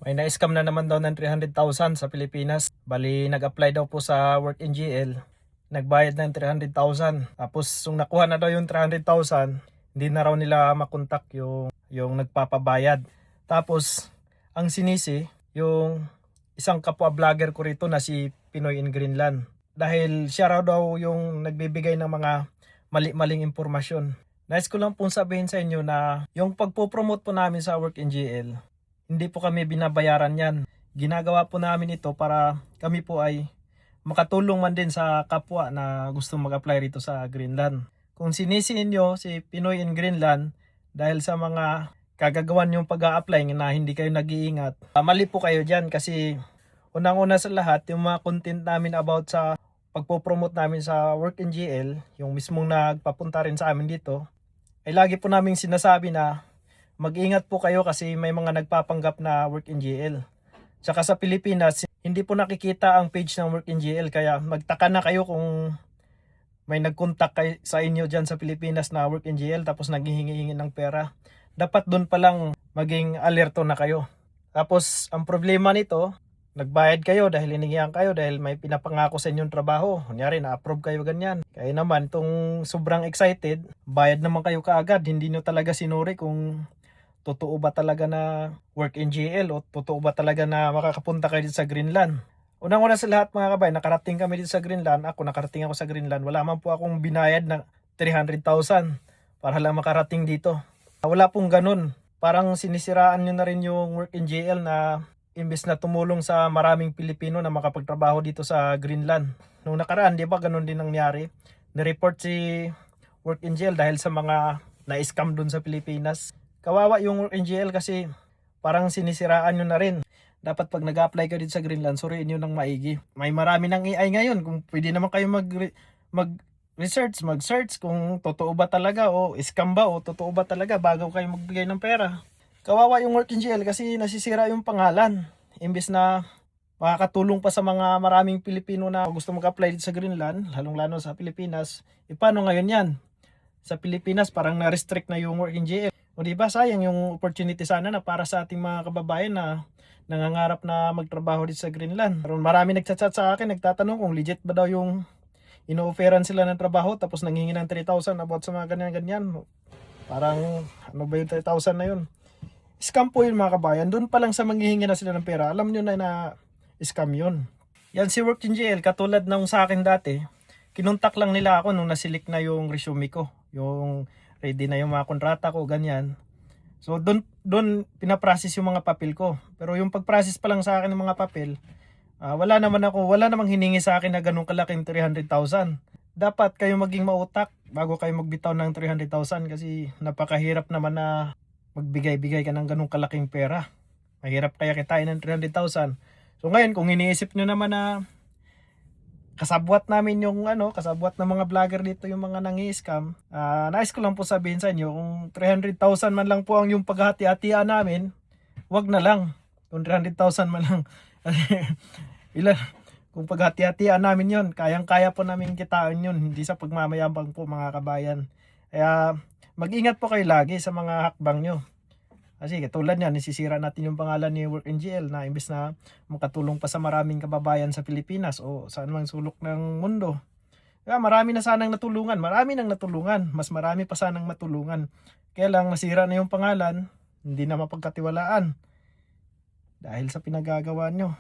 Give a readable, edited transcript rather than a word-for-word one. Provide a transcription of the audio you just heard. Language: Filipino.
May na-scam na naman daw ng 300,000 sa Pilipinas. Bali, nag-apply daw po sa Work NGL. Nagbayad ng 300,000. Tapos, kung nakuha na daw yung 300,000, hindi na raw nila makontak yung nagpapabayad. Tapos, ang sinisi, yung isang kapwa vlogger ko rito na si Pinoy in Greenland. Dahil siya raw daw yung nagbibigay ng mga mali-maling impormasyon. Nais ko lang pong sabihin sa inyo na yung pagpo-promote po namin sa Work NGL, hindi po kami binabayaran yan. Ginagawa po namin ito para kami po ay makatulong man din sa kapwa na gusto mag-apply rito sa Greenland. Kung sinisiin nyo si Pinoy in Greenland dahil sa mga kagagawan yung pag-a-apply na hindi kayo nag-iingat, mali po kayo dyan kasi unang-una sa lahat, yung mga content namin about sa pagpo-promote namin sa Work NGL, yung mismong nagpapunta rin sa amin dito, ay lagi po namin sinasabi na mag-ingat po kayo kasi may mga nagpapanggap na Work NGL. Tsaka sa Pilipinas, hindi po nakikita ang page ng Work NGL kaya magtaka na kayo kung may nag-contact sa inyo dyan sa Pilipinas na Work NGL tapos naghihingi-hingi ng pera. Dapat doon pa lang maging alerto na kayo. Tapos ang problema nito, nagbayad kayo dahil hiningihan kayo dahil may pinapangako sa inyong trabaho. Kunyari na-approve kayo ganyan. Kaya naman itong sobrang excited, bayad naman kayo kaagad. Hindi nyo talaga sinuri kung totoo ba talaga na Work NGL o totoo ba talaga na makakapunta kayo dito sa Greenland. Unang-una sa lahat mga kabayan, nakarating kami dito sa Greenland. Nakarating ako sa Greenland. Wala man po akong binayad na 300,000 para lang makarating dito. Wala pong ganun. Parang sinisiraan nyo na rin yung Work NGL na imbes na tumulong sa maraming Pilipino na makapagtrabaho dito sa Greenland. Nung nakaraan, di ba ganun din nangyari? Nireport si Work NGL dahil sa mga na-scam dun sa Pilipinas. Kawawa yung Work NGL kasi parang sinisiraan nyo na rin. Dapat pag nag-apply ka dito sa Greenland, suriin nyo ng maigi. May marami ng AI ngayon. Kung pwede naman kayo mag-research, mag-search kung totoo ba talaga o scam ba o totoo ba talaga bago kayo magbigay ng pera. Kawawa yung Work NGL kasi nasisira yung pangalan. Imbes na makakatulong pa sa mga maraming Pilipino na gusto mag-apply dito sa Greenland, lalong-lalo sa Pilipinas, paano ngayon yan? Sa Pilipinas parang na-restrict na yung Work NGL. O diba sayang yung opportunity sana na para sa ating mga kababayan na nangangarap na magtrabaho dito sa Greenland. Pero marami nagchat-chat sa akin, nagtatanong kung legit ba daw yung ino-offeran sila ng trabaho tapos nanghingi ng 3,000 about sa mga ganyan-ganyan. Parang ano ba yung 3,000 na yun? Scam po yun mga kabayan. Doon pa lang sa manghihingi na sila ng pera, alam nyo na scam yun. Yan si Work NGL, katulad ng sa akin dati, kinuntak lang nila ako nung nasilik na yung resume ko. Yung ready na yung mga kontrata ko, ganyan. So doon pinaprocess yung mga papel ko. Pero yung pag-process pa lang sa akin ng mga papel, wala namang hiningi sa akin na ganun kalaking 300,000. Dapat kayo maging mautak bago kayo magbitaw ng 300,000 kasi napakahirap naman na magbigay-bigay ka ng ganung kalaking pera. Mahirap kaya kitain ng 300,000. So ngayon kung iniisip nyo naman na kasabwat namin yung kasabwat ng mga vlogger dito yung mga nangi-scam, nais ko lang po sabihin sa inyo kung 300,000 man lang po ang yung paghati-hatian namin, wag na lang. Kung 300,000 man lang ilan kung paghati-hatian namin yon, kayang-kaya po namin kitain yun, hindi sa pagmamayabang po mga kabayan. Kaya mag-ingat po kayo lagi sa mga hakbang nyo. Kasi katulad niyan, nasisira natin yung pangalan ni Work NGL na imbes na makatulong pa sa maraming kababayan sa Pilipinas o saan mang sulok ng mundo. Kaya marami na sanang natulungan, mas marami pa sanang matulungan. Kaya lang nasira na yung pangalan, hindi na mapagkatiwalaan dahil sa pinagagawa nyo.